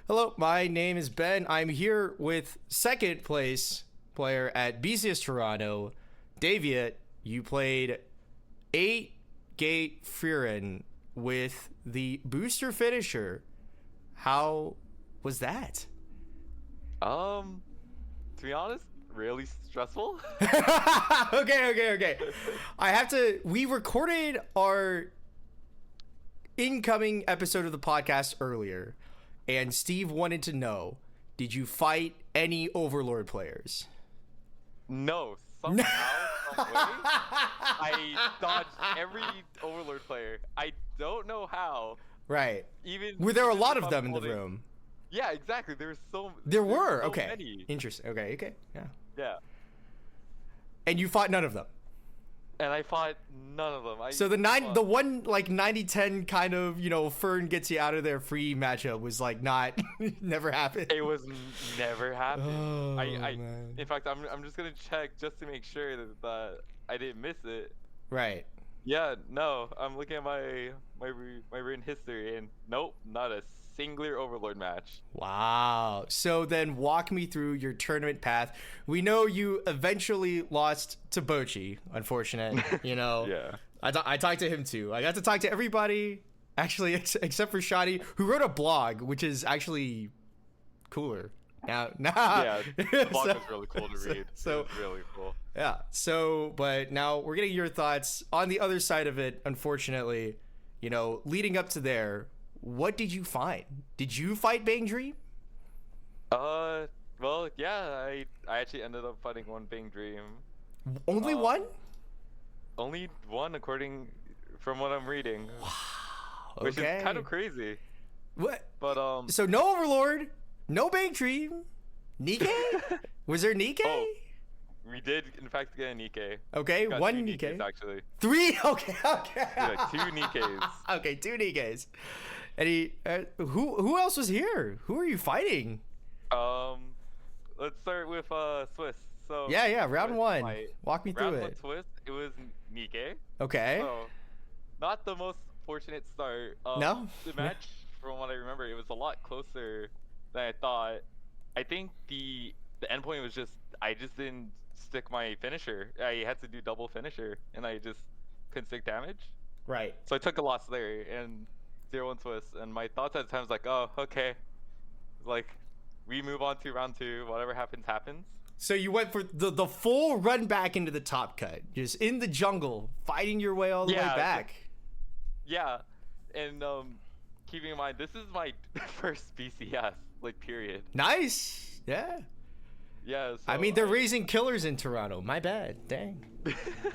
Hello, my name is Ben. I'm here with second place player at BCS Toronto, Daviet. You played 8 gate Furin with the booster finisher. How was that? To be honest, really stressful. Okay. We recorded our incoming episode of the podcast earlier, and Steve wanted to know, did you fight any Overlord players? No, somehow, some way, I dodged every Overlord player. I don't know how. Right. Even Were there a even lot if of I'm them in the holding- room? Yeah, exactly. There There were were. so Okay. many. Interesting. Okay. Yeah. Yeah, And you fought none of them. and I fought none of them. So the one like 90-10 kind of, Fern gets you out of there free matchup was like not never happened. It was never happened. Oh, I man. In fact, I'm just gonna check just to make sure that I didn't miss it. Right. Yeah, no, I'm looking at my written history, and nope, not a singular Overlord match. Wow. So then walk me through your tournament path. We know you eventually lost to Bochi, unfortunate, Yeah. I talked to him too. I got to talk to everybody, actually, except for Shadi, who wrote a blog, which is actually cooler. Now, Yeah, the blog So- was really cool to read. so- It was really cool. Yeah. So, but now we're getting your thoughts on the other side of it. Unfortunately, leading up to there, what did you find? Did you fight Bang Dream? Well, yeah, I actually ended up fighting one Bang Dream. Only one? Only one, according from what I'm reading, which Okay. is kind of crazy. What? But So no Overlord, no Bang Dream, Nikke? Was there Nikke? Oh. we did in fact get a Nikke. Okay, Got one two Nikke. Nikkes, actually. 3? Okay. Yeah, 2 Nikkes. Okay, 2 Nikkes. And who else was here? Who are you fighting? Let's start with Swiss. So Yeah, round Swiss 1. fight. Walk me through Round 1 it. Swiss, it was Nikke. Okay. So, not the most fortunate start. No? The match, from what I remember, it was a lot closer than I thought. I think the end point was just I just didn't stick my finisher. I had to do double finisher, and I just couldn't stick damage. Right. So I took a loss there, and 0-1 Swiss. And my thoughts at the time was like, oh, okay. Like, we move on to round 2. Whatever happens, happens. So you went for the full run back into the top cut, just in the jungle, fighting your way all the way back. Yeah, and keeping in mind, this is my first BCS, like, period. Nice. Yeah. Yeah. So I mean, they're raising killers in Toronto. My bad. Dang.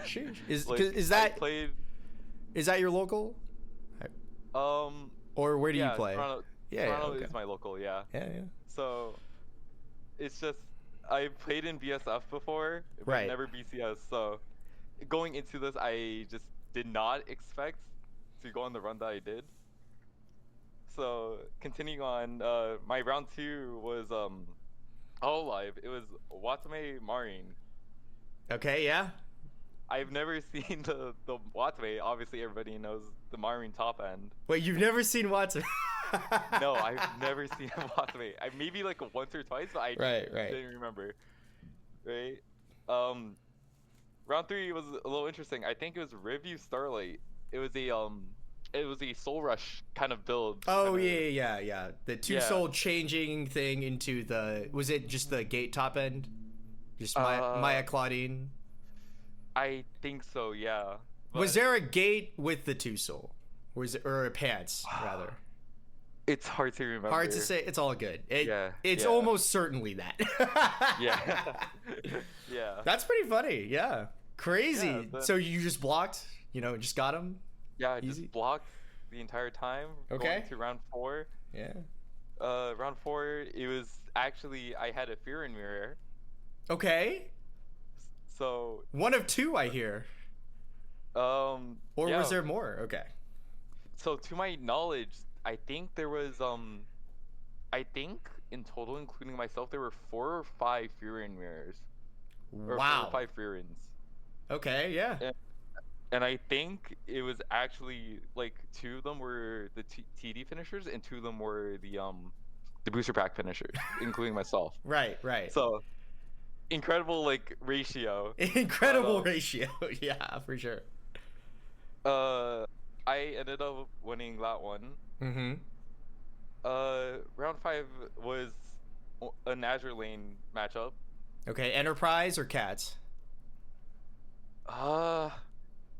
Sheesh. like, Is I that played? your local? Or where do you Yeah, play? Toronto, Yeah, Toronto okay. is my local. Yeah. Yeah. So it's just I played in BSF before, but Right. never BCS. So going into this, I just did not expect to go on the run that I did. So continuing on, my round 2 was Hololive. It was Watame Marin. Okay. Yeah. I've never seen the Watame. Obviously, everybody knows the Marin top end. Wait, you've never seen Watson? No, I've never seen a Watame. I maybe like once or twice, but I Right. didn't remember. Right. Round 3 was a little interesting. I think it was Review Starlight. It was a Soul Rush kind of build. Oh kinda- yeah. The two Yeah. soul changing thing into was it just the gate top end? Just Maya Claudine. I think so. Yeah. Was But there a gate with the two soul? Or a pants rather? It's hard to remember. Hard to say. It's all good. It's yeah. almost certainly that. Yeah. Yeah. That's pretty funny. Yeah. Crazy. Yeah, but- So you just blocked? Just got him? Yeah. I Easy. just blocked the entire time. Okay. Going to round 4. Yeah. Round 4, it was actually I had a Fear in Mirror. Okay. So, 1 of 2, I hear. Or yeah. was there more? Okay. So to my knowledge, I think there was I think in total, including myself, there were 4 or 5 Furin mirrors. Or Wow. 4 or 5 Furins. Okay, yeah. And I think it was actually like 2 of them were the TD finishers and 2 of them were the the booster pack finishers, including myself. Right, right. So incredible like ratio. Incredible ratio. Yeah, for sure. I ended up winning that one. Mm-hmm. Round 5 was an Azure lane matchup. Okay, Enterprise or Cats? I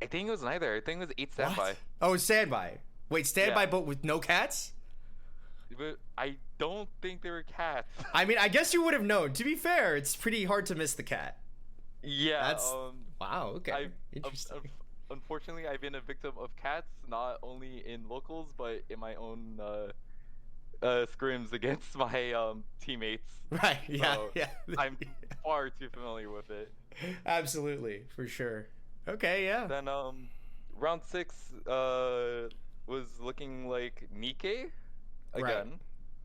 think it was neither. I think it was 8 standby. What? Oh, it's standby. Wait, standby, Yeah. but with no cats? But I don't think they were cats. I mean, I guess you would have known. To be fair, it's pretty hard to miss the cat. Yeah. That's wow. Okay, interesting. Unfortunately, I've been a victim of cats, not only in locals but in my own scrims against my teammates. Right. Yeah. So yeah. I'm far too familiar with it. Absolutely, for sure. Okay. Yeah. Then round 6 was looking like Nikkei again. Right.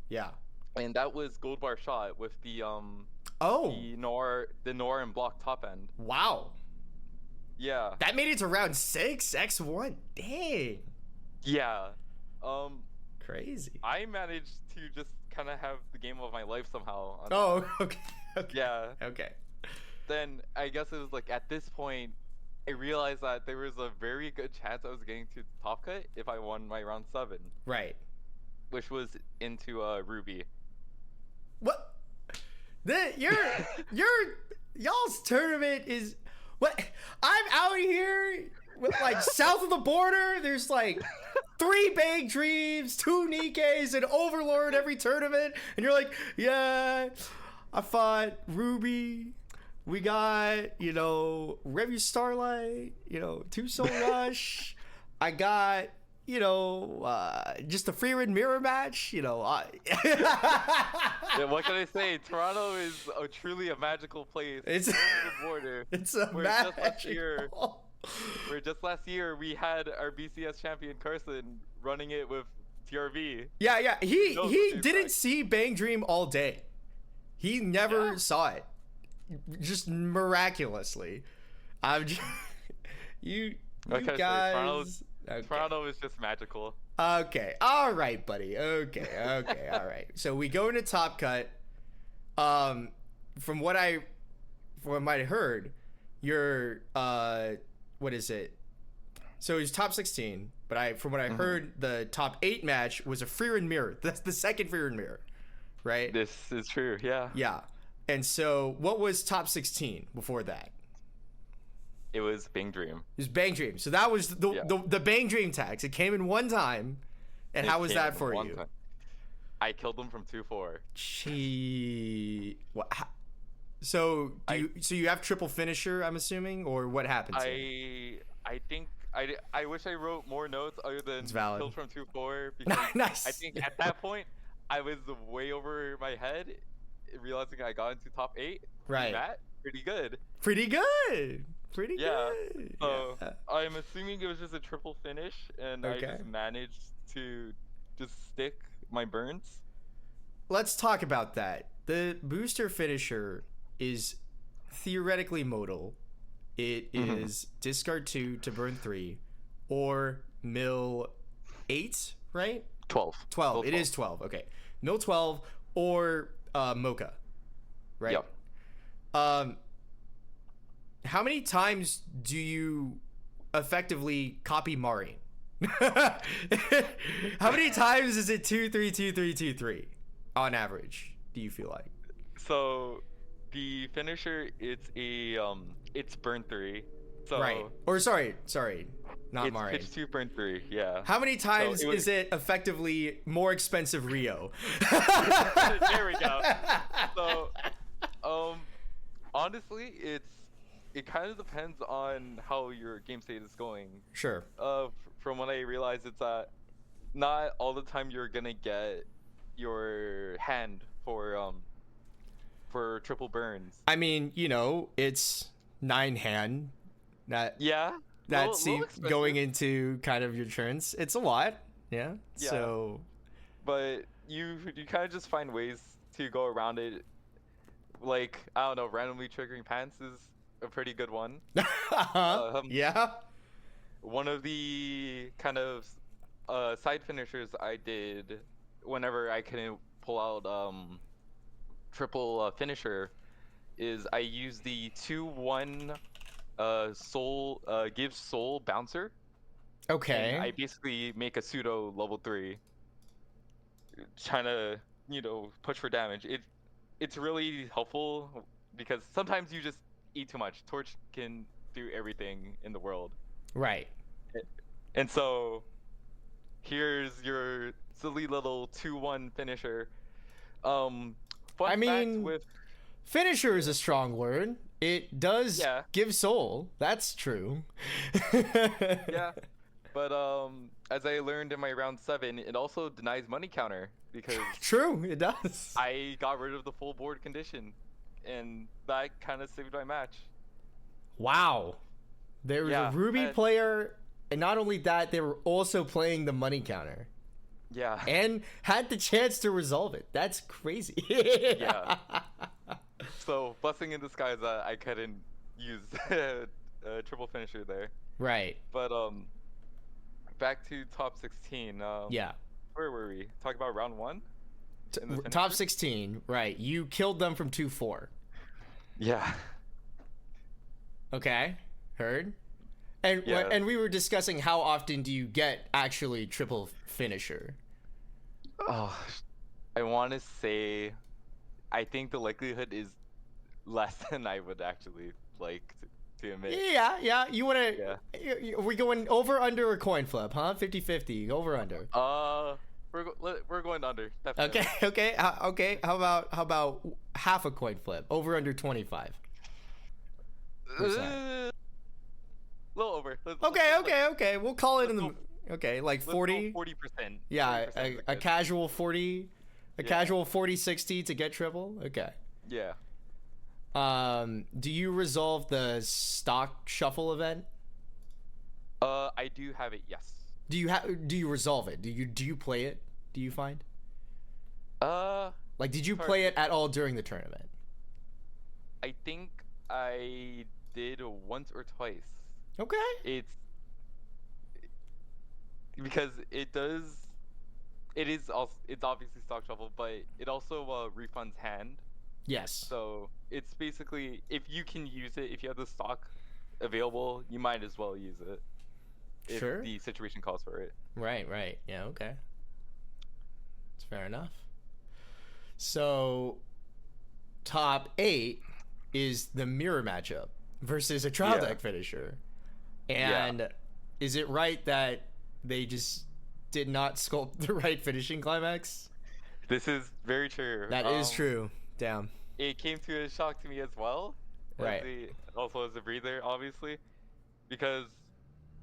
Yeah. And that was gold bar shot with the Oh. the Nor and block top end. Wow. Yeah. That made it to round 6, X1. Dang. Yeah. Crazy. I managed to just kind of have the game of my life somehow. Oh, okay. Okay. Yeah. Okay. Then I guess it was like at this point, I realized that there was a very good chance I was getting to the top cut if I won my round 7, Right. which was into Ruby. What? Y'all's tournament is what? I'm out here with like south of the border. There's like 3 Bang Dreams, 2 Nikkeis, and Overlord every tournament, and you're like, yeah, I fought Ruby. We got, Revue Starlight, 2 Soul Rush. I got, just a free red mirror match, Yeah, what can I say? Toronto is truly a magical place. It's over the border. It's a magical. Where just last year we had our BCS champion Carson running it with TRV. Yeah. He knows what to didn't expect. see Bang Dream all day. He never saw it. Just miraculously. I'm just, you Okay, so guys. Toronto is just magical. Okay. All right, buddy. Okay. All right. So we go into top cut. From what I heard, you're what is it? So he's top 16, but from what I heard, the top 8 match was a free run mirror. That's the second free run mirror, right? This is true, yeah. Yeah. And so what was top 16 before that? It was Bang Dream. It was Bang Dream. So that was the Bang Dream tags. It came in one time. And how was that for you? Time. I killed them from 2-4. Gee. What? So you have triple finisher, I'm assuming, or what happened? I think I wish I wrote more notes other than It's valid. killed from 2-4 because Nice. I think at that point I was way over my head, realizing I got into top 8. Right. That pretty good. Pretty good. Yeah. Good. So Yeah. I'm assuming it was just a triple finish, and I Okay. just managed to just stick my burns. Let's talk about that. The booster finisher is theoretically modal. It is discard 2 to burn 3, or mill 8, right? 12. 12. It is 12. Okay. Mill 12 or Mocha, right? Yep. How many times do you effectively copy Mari? How many times is it 2-3, 2-3, 2-3 on average? Do you feel like? So the finisher, it's burn 3. So Right. Or sorry, not it's Mari. pitch 2, burn 3. Yeah. How many times So it was- is it effectively more expensive Rio? There we go. So, honestly, it kind of depends on how your game state is going. Sure. From what I realized, it's that not all the time you're gonna get your hand for triple burns. I mean, it's 9 hand. Yeah. That's little expensive. going into kind of your turns. It's a lot. Yeah. Yeah. So But you kind of just find ways to go around it. Like, I don't know, randomly triggering pants is a pretty good one. yeah. One of the kind of side finishers I did whenever I couldn't pull out triple finisher is I use the 2-1 soul gives soul bouncer. Okay. And I basically make a pseudo level 3, trying to push for damage. It's really helpful because sometimes you just eat too much. Torch can do everything in the world. Right. And so here's your silly little 2-1 finisher. Fun I fact mean, with finisher is a strong word. It does Yeah. give soul. That's true. yeah, but as I learned in my round 7, it also denies money counter because True, it does. I got rid of the full board condition, and that kind of saved my match. Wow. There was a Ruby player, and not only that, they were also playing the money counter. Yeah. And had the chance to resolve it. That's crazy. Yeah. So, blessing in disguise that I couldn't use a triple finisher there. Right. But, back to top 16. Yeah. Where were we? Talk about round 1? Top 16, right. You killed them from 2-4. Yeah. Okay. Heard. And Yeah. and we were discussing how often do you get actually triple finisher? Oh, I want to say, I think the likelihood is less than I would actually like to admit. Yeah. You want to? Yeah. Are we going over, under, or coin flip? Huh? 50-50. Over, under. We're going under. Definitely. Okay. How about half a coin flip? Over, under 25. A little over. Okay. We'll call it in the. Okay, like 40. 40%. Yeah, 40% a casual 40, casual 40-60 to get triple. Okay. Yeah. Do you resolve the stock shuffle event? I do have it. Yes. Do you resolve it? Do you play it? Do you find? Like, did you play it at all during the tournament? I think I did once or twice. Okay. It's because it's obviously stock shuffle, but it also refunds hand. Yes. So it's basically, if you can use it, if you have the stock available, you might as well use it. If Sure. the situation calls for it. Right. Yeah, okay. It's fair enough. So, top 8 is the mirror matchup versus a trial deck finisher. And is it right that they just did not sculpt the right finishing climax? This is very true. That is true. Damn. It came to a shock to me as well. Right. Also as a breather, obviously. Because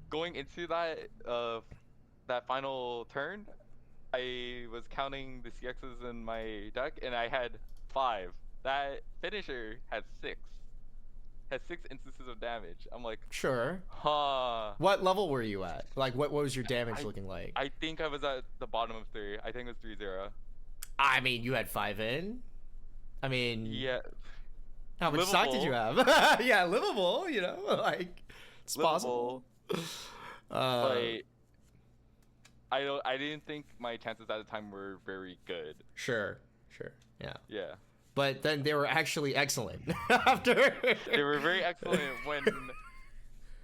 going into that final turn, I was counting the CXs in my deck, and I had 5. That finisher had 6. Had 6 instances of damage. I'm like, Sure. huh. What level were you at? Like, what was your damage looking like? I think I was at the bottom of 3. I think it was 3-0. I mean, you had 5 in. I mean, Yeah. how much stock did you have? Yeah, livable. Like, it's Livable. possible. But I didn't think my chances at the time were very good. Sure. Yeah. Yeah. But then they were actually excellent after. They were very excellent when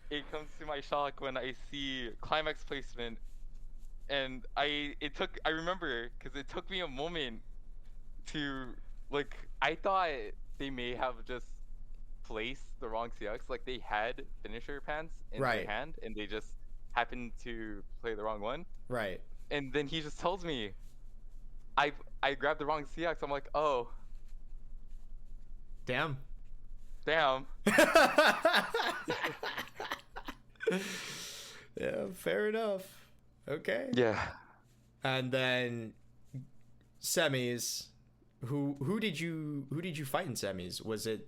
it comes to my shock when I see climax placement, and I remember because it took me a moment to, like, I thought they may have just placed the wrong CX, like they had finisher pants in their hand and they just happened to play the wrong one. Right. And then he just tells me I grabbed the wrong CX. I'm like, oh. Damn. Yeah, fair enough. Okay. Yeah. And then semis. Who did you fight in semis? Was it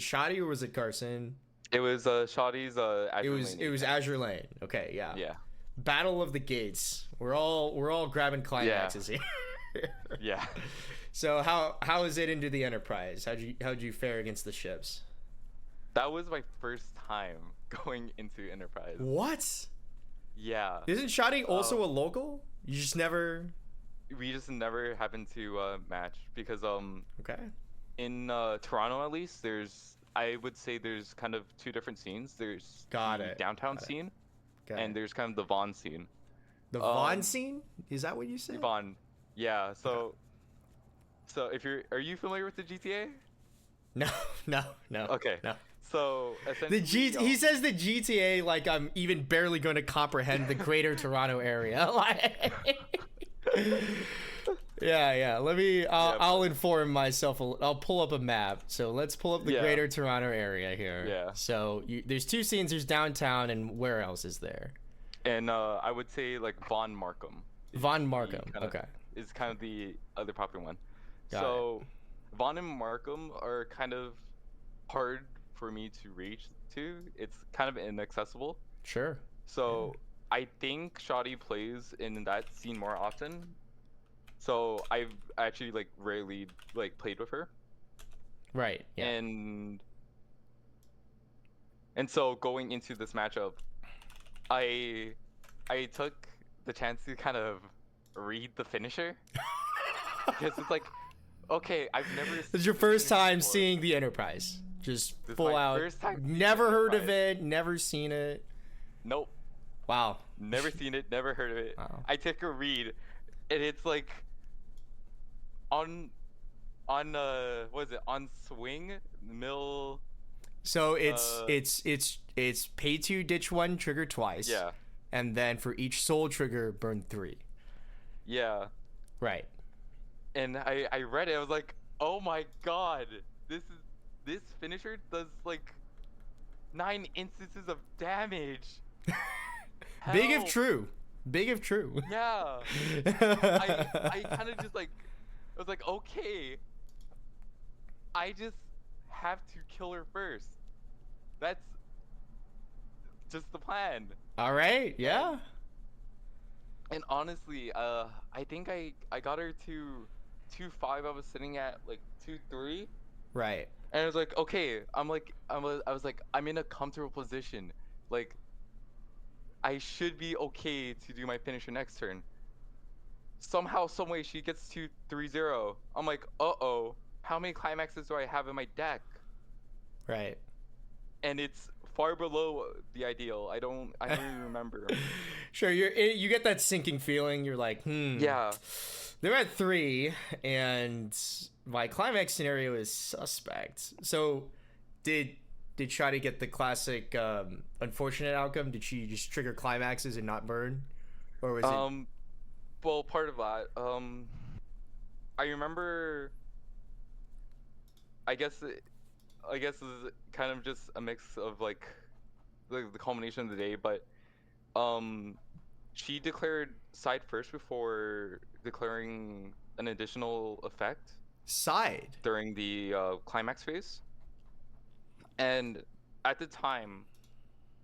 Shoddy or was it Carson? It was Shoddy's Azure Lane. It was Azure Lane. Okay, yeah. Yeah. Battle of the Gates. We're all grabbing climaxes here. Yeah. So how is it into the Enterprise? How'd you fare against the ships? That was my first time going into Enterprise. What? Yeah. Isn't Shoddy also a local? You just never. we just never happened to match because Okay. in Toronto at least I would say there's kind of two different scenes. There's Got the it. downtown Got it. scene Okay. and there's kind of the Vaughan scene. The Vaughn scene? Is that what you said? Vaughan. Yeah, Okay. so if are you familiar with the GTA? No, no, no. Okay. No. So The essentially he says the GTA like I'm even barely going to comprehend the greater Toronto area. Like yeah. Let me I'll inform myself. I'll pull up a map. So let's pull up the greater Toronto area here. Yeah. So there's two scenes. There's downtown, and where else is there? And I would say like Von Markham. Von Markham. Okay. Is kind of the other popular one. Got So Von and Markham are kind of hard for me to reach to. It's kind of inaccessible. Sure. So I think Shoddy plays in that scene more often. So I've actually like rarely like played with her. Right. Yeah. And so going into this matchup, I took the chance to kind of read the finisher because it's like, okay, I've never. This is your first time seeing the Enterprise, just full out. Never heard of it, never seen it. Nope. Wow. Never seen it, never heard of it. Wow. I took a read, and it's like on what is it, on swing mill. So it's pay 2, ditch 1, trigger twice. Yeah. And then for each soul trigger, burn 3. Yeah. Right. And I read it. I was like, oh my god, this finisher does like 9 instances of damage. Big if true. Big if true. Yeah. I kind of just like, I was like, okay, I just have to kill her first. That's just the plan. All right. Yeah. And honestly, I think I got her to 2-5. I was sitting at like 2-3. Right. And I was like, okay, I was like, I'm in a comfortable position. Like, I should be okay to do my finisher next turn. Somehow, some way, she gets to 3-0. I'm like, uh-oh, how many climaxes do I have in my deck? Right. And it's far below the ideal. I don't even remember. Sure, you get that sinking feeling. You're like, Yeah. They're at 3, and my climax scenario is suspect. So, did Shadi get the classic unfortunate outcome? Did she just trigger climaxes and not burn, or was it? Well, part of that. I remember. I guess this is kind of just a mix of like the culmination of the day, but she declared side first before declaring an additional effect. Side During the climax phase. And at the time,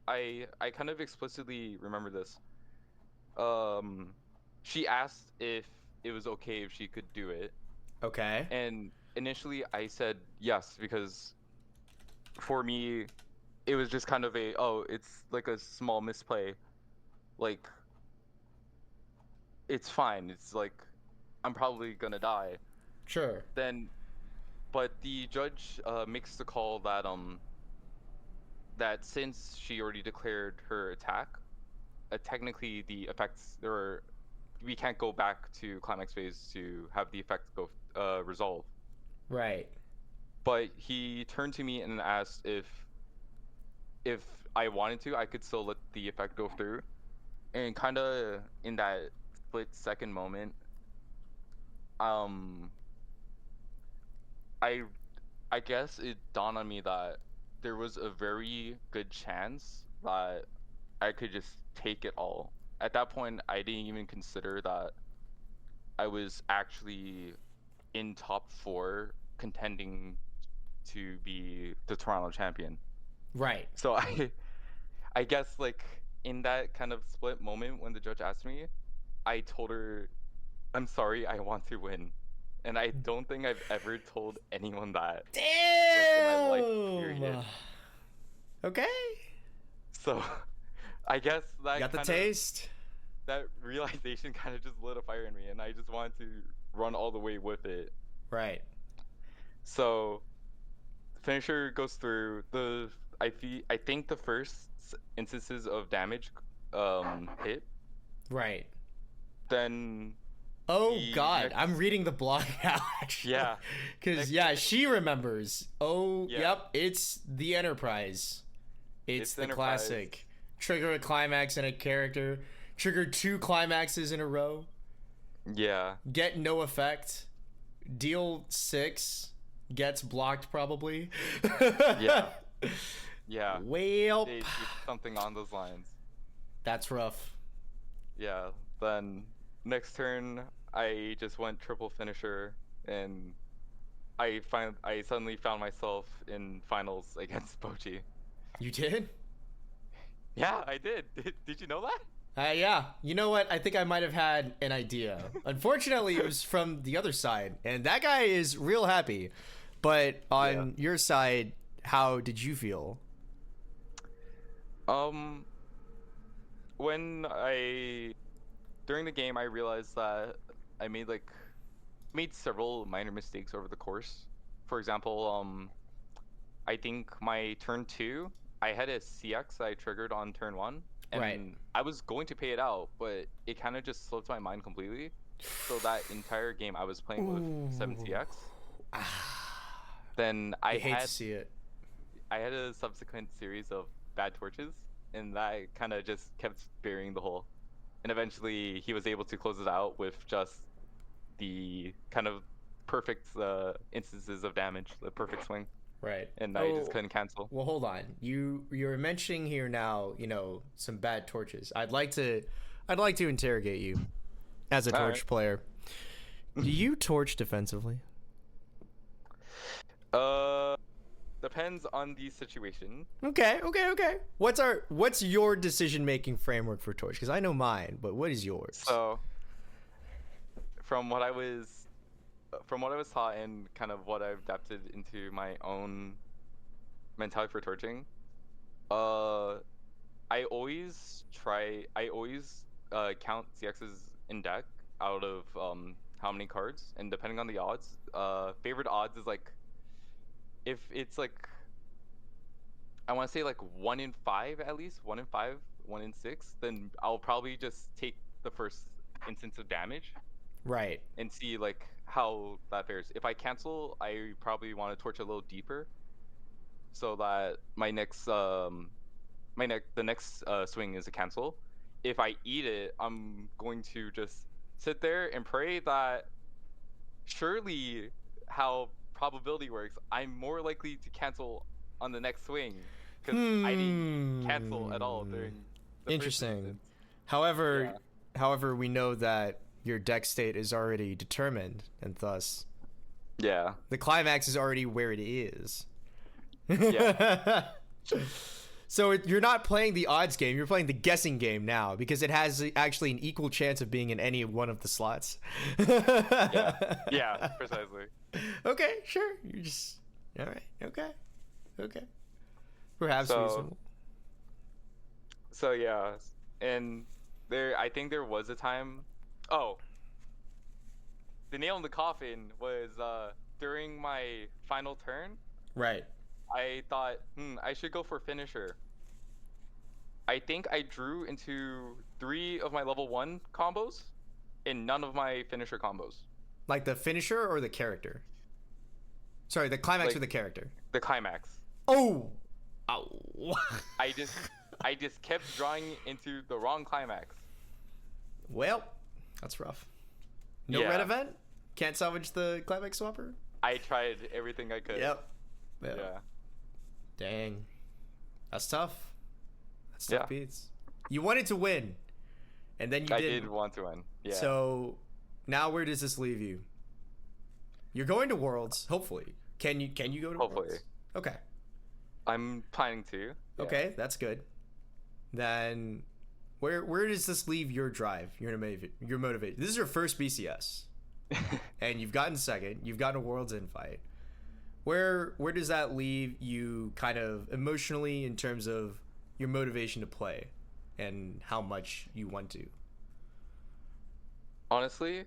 I kind of explicitly remember this. She asked if it was okay if she could do it. Okay. And initially I said yes, because for me, it was just kind of it's like a small misplay. Like, it's fine. It's like, I'm probably gonna die. Sure. But the judge makes the call that since she already declared her attack, technically the effects we can't go back to climax phase to have the effect go resolve. Right. But he turned to me and asked if I wanted to, I could still let the effect go through. And kind of in that split second moment, I guess it dawned on me that there was a very good chance that I could just take it all. At that point, I didn't even consider that I was actually in top 4 contending to be the Toronto champion. Right. So I guess like in that kind of split moment when the judge asked me, I told her, I'm sorry, I want to win. And I don't think I've ever told anyone that. Damn! Like, in my life period. Okay. So, I guess that got the taste. that realization kind of just lit a fire in me, and I just wanted to run all the way with it. Right. So finisher goes through the. I think the first instances of damage hit. Right. Then Oh the God, next- I'm reading the blog now actually. Yeah. Because Next- she remembers. Oh, Yeah. yep, it's the Enterprise. It's the Enterprise. classic. Trigger a climax and a character. Trigger 2 climaxes in a row. Yeah. Get no effect. Deal 6. Gets blocked probably. Yeah. Yeah. Well, They did something on those lines. that's rough. Yeah. Then next turn, I just went triple finisher, and I suddenly found myself in finals against Bochi. You did? Yeah, I did. Did you know that? Yeah. You know what? I think I might have had an idea. Unfortunately, it was from the other side, and that guy is real happy. But on your side, how did you feel? When during the game, I realized that I made several minor mistakes over the course. For example, I think my turn 2, I had a CX I triggered on turn 1, and Right. I was going to pay it out, but it kind of just slipped my mind completely. So that entire game, I was playing with 7 CX. Then I hate to see it. I had a subsequent series of bad torches, and that kind of just kept burying the hole. And eventually, he was able to close it out with just the kind of perfect instances of damage, the perfect swing. Right. And I just couldn't cancel. Well, hold on. You're mentioning here now, some bad torches. I'd like to interrogate you as a torch player. Do you torch defensively? Depends on the situation. Okay. What's your decision-making framework for torch? Because I know mine, but what is yours? So, from what I was taught and kind of what I've adapted into my own mentality for torching, I always count CXs in deck out of how many cards, and depending on the odds, favorite odds is like, if it's like, I want to say like 1 in 5 at least, 1 in 5, 1 in 6, then I'll probably just take the first instance of damage. Right. And see like how that fares. If I cancel, I probably want to torch a little deeper, so that my next swing is a cancel. If I eat it, I'm going to just sit there and pray that surely how probability works, I'm more likely to cancel on the next swing, because I didn't cancel at all during the Interesting. first instance. However, we know that your deck state is already determined, and thus the climax is already where it is. Yeah. So you're not playing the odds game, you're playing the guessing game now, because it has actually an equal chance of being in any one of the slots. Yeah, precisely. Okay, sure. You're just all right. Okay. Perhaps reasonable. So yeah, and I think there was a time. Oh, the nail in the coffin was during my final turn. Right. I thought, I should go for finisher. I think I drew into 3 of my level 1 combos and none of my finisher combos. Like the finisher or the character? Sorry, the climax Like, or the character? The climax. Oh! I just kept drawing into the wrong climax. Well, that's rough. No Yeah. red event? Can't salvage the climax swapper? I tried everything I could. Yep. Yeah. Dang. That's tough. That's tough Yeah. beats. You wanted to win, and then you I didn't. did want to win. Yeah. So now where does this leave you? You're going to Worlds, hopefully. Can you go to Hopefully. Worlds? Okay. I'm planning to. Yeah. Okay, that's good. Then where does this leave your drive, your motivation? This is your first BCS. And you've gotten second. You've gotten a Worlds invite. Where does that leave you kind of emotionally in terms of your motivation to play and how much you want to? Honestly,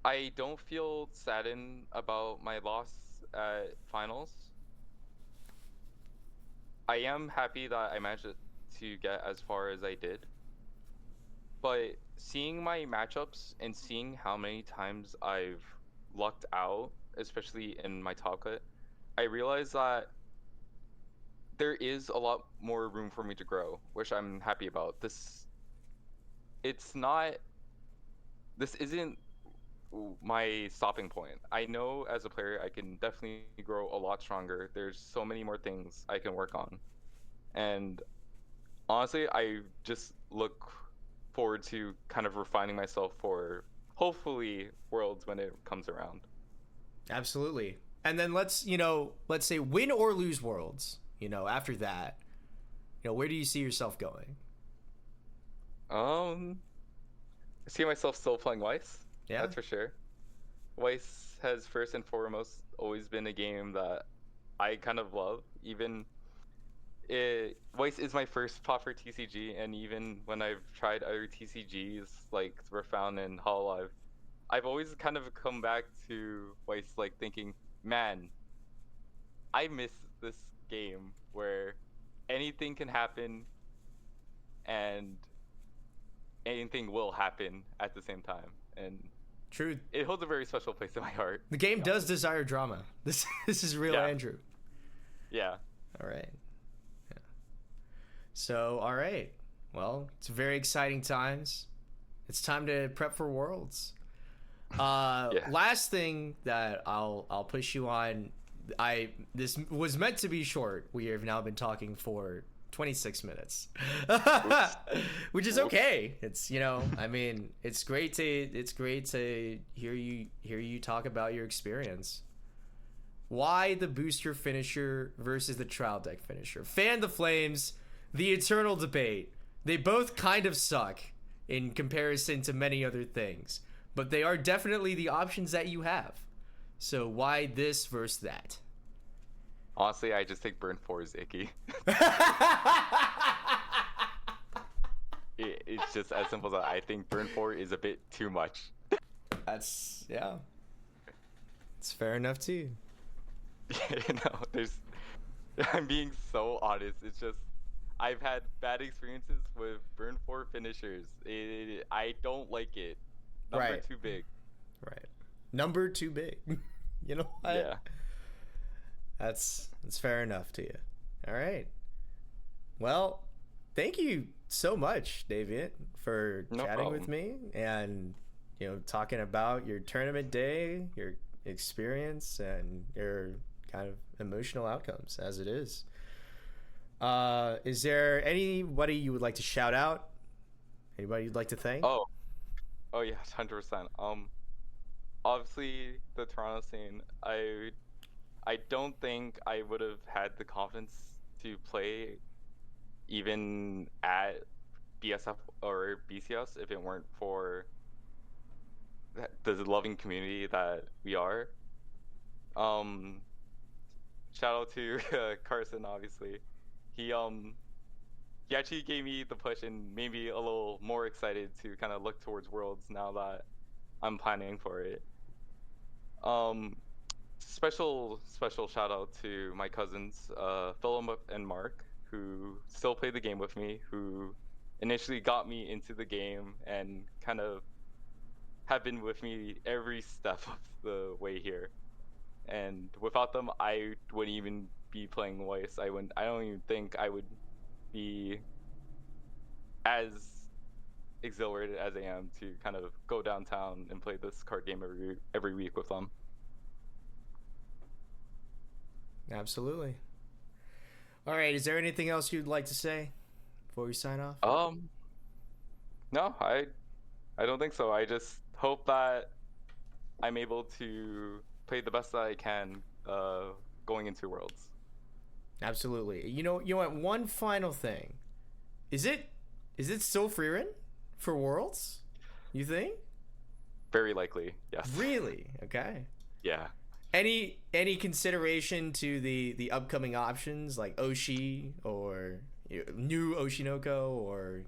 I don't feel saddened about my loss at finals. I am happy that I managed to get as far as I did. But seeing my matchups and seeing how many times I've lucked out, especially in my top cut, I realized that there is a lot more room for me to grow, which I'm happy about. It's not, this isn't my stopping point. I know as a player I can definitely grow a lot stronger. There's so many more things I can work on. And honestly, I just look forward to kind of refining myself for hopefully Worlds when it comes around. Absolutely. And then let's say win or lose Worlds. After that, where do you see yourself going? I see myself still playing Weiss. Yeah. That's for sure. Weiss has first and foremost always been a game that I kind of love. Weiss is my first proper TCG, and even when I've tried other TCGs like Refound and Hololive, I've always kind of come back to Weiss like thinking, man, I miss this game where anything can happen and anything will happen at the same time. And True. it holds a very special place in my heart. The game does desire drama. This is real, Yeah. Andrew. Yeah. All right. Yeah. So, all right. Well, it's very exciting times. It's time to prep for Worlds. Last thing that I'll push you on. This was meant to be short. We have now been talking for 26 minutes, which is okay. It's it's great to hear you talk about your experience. Why the booster finisher versus the trial deck finisher? Fan the flames. The eternal debate. They both kind of suck in comparison to many other things, but they are definitely the options that you have. So why this versus that? Honestly, I just think Burn 4 is icky. It's just as simple as that. I think Burn 4 is a bit too much. It's fair enough too. I'm being so honest. It's just, I've had bad experiences with Burn 4 finishers. I don't like it. Number Right. too big. Right. Number too big. You know what? Yeah. That's fair enough to you. All right. Well, thank you so much, David, for No chatting problem. with me and talking about your tournament day, your experience, and your kind of emotional outcomes as it is. Is there anybody you would like to shout out? Anybody you'd like to thank? Oh yeah, 100%. Obviously the Toronto scene. I don't think I would have had the confidence to play even at BSF or BCS if it weren't for the loving community that we are. Shout out to Carson, obviously. He actually gave me the push and made me a little more excited to kind of look towards Worlds now that I'm planning for it. Special shout out to my cousins, Philip and Mark, who still play the game with me, who initially got me into the game and kind of have been with me every step of the way here. And without them, I wouldn't even be playing Weiss. I don't even think I would be as exhilarated as I am to kind of go downtown and play this card game every week with them. Absolutely. All right. Is there anything else you'd like to say before we sign off? No, I don't think so. I just hope that I'm able to play the best that I can going into Worlds. Absolutely. You know what? One final thing. Is it still free run for Worlds? You think? Very likely, yes. Really? Okay. Yeah. Any consideration to the upcoming options like Oshi or new Oshinoko or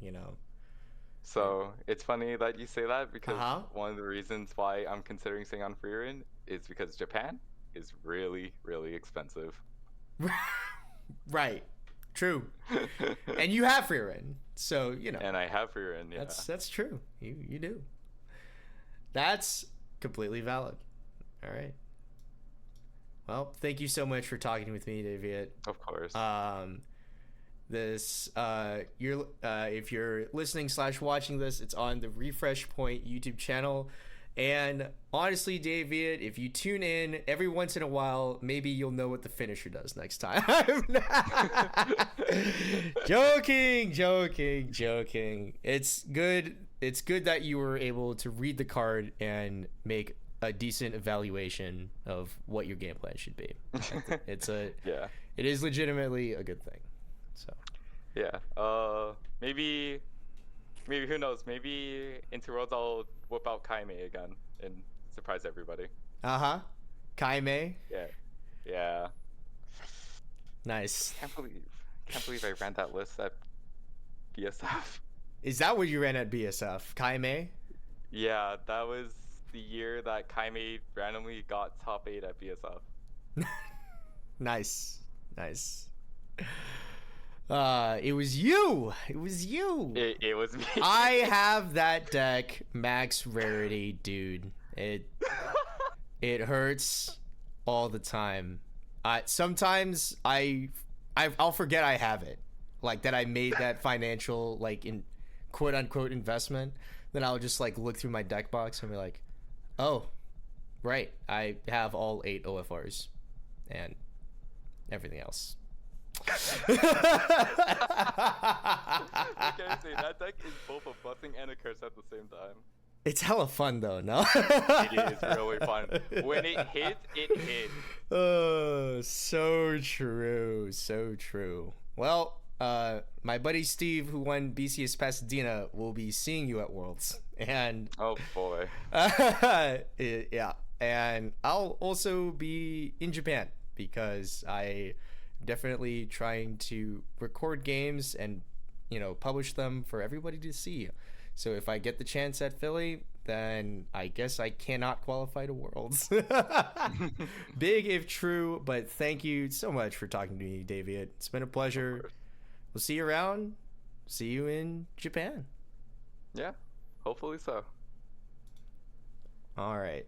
So it's funny that you say that because Uh-huh. one of the reasons why I'm considering staying on Freerin is because Japan is really, really expensive. Right. True. And you have Freerin, so you know And I have Freerin, yeah. that's true. You do. That's completely valid. All right. Well, thank you so much for talking with me, David. Of course. This you're if you're listening / watching this, it's on the Refresh Point YouTube channel. And honestly, David, if you tune in every once in a while, maybe you'll know what the finisher does next time. Joking. It's good that you were able to read the card and make a decent evaluation of what your game plan should be. It's a Yeah. It is legitimately a good thing. So Yeah. Maybe who knows? Maybe into Worlds I'll whip out Kaime again and surprise everybody. Kaime. Yeah. Yeah. Nice. Can't believe I ran that list at BSF. Is that what you ran at BSF? Kaime? Yeah, that was the year that Kaime randomly got top 8 at BSF. Nice. It was you. It was me. I have that deck max rarity, dude. It hurts all the time. Sometimes I'll forget I have it, like that I made that financial like in quote unquote investment. Then I'll just like look through my deck box and be like, oh, right, I have all 8 OFRs and everything else. What can I say? That deck is both a blessing and a curse at the same time. It's hella fun though, no? It is really fun. When it hits, it hits. Oh, so true. Well, my buddy Steve, who won BCS Pasadena, will be seeing you at Worlds, and Oh boy. yeah, and I'll also be in Japan because I definitely trying to record games and publish them for everybody to see. So if I get the chance at Philly, then I guess I cannot qualify to Worlds. Big if true, but thank you so much for talking to me, David. It's been a pleasure. We'll see you around. See you in Japan. Yeah, hopefully so. All right.